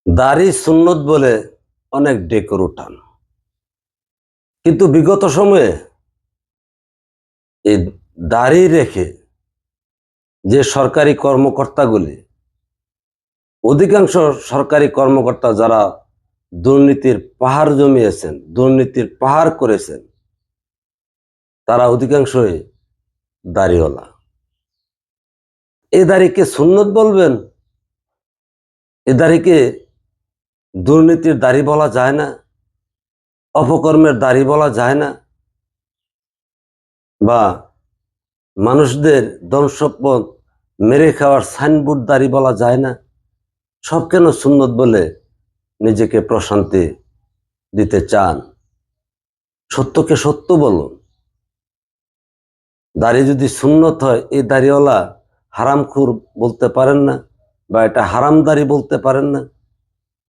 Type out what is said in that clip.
দাড়ি সুন্নত বলে অনেক ডেকর উঠান, কিন্তু বিগত সময়ে এই দাড়ি রেখে যে সরকারি কর্মকর্তাগুলি, অধিকাংশ সরকারি কর্মকর্তা যারা দুর্নীতির পাহাড় জমিয়েছেন, দুর্নীতির পাহাড় করেছেন, তারা অধিকাংশই দাড়িওয়ালা। এই দাড়িকে সুন্নত বলবেন? এ দাড়িকে দুর্নীতির দাড়ি বলা যায় না? অপকর্মের দাড়ি বলা যায় না? বা মানুষদের ধনসম্পদ মেরে খাওয়ার সাইনবোর্ড দাড়ি বলা যায় না? সব কেন সুন্নত বলে নিজেকে প্রশান্তি দিতে চান? সত্যকে সত্য বলুন। দাড়ি যদি সুন্নত হয়, এই দাড়িওয়ালা হারামখোর বলতে পারেন না, বা এটা হারাম দাড়ি বলতে পারেন না?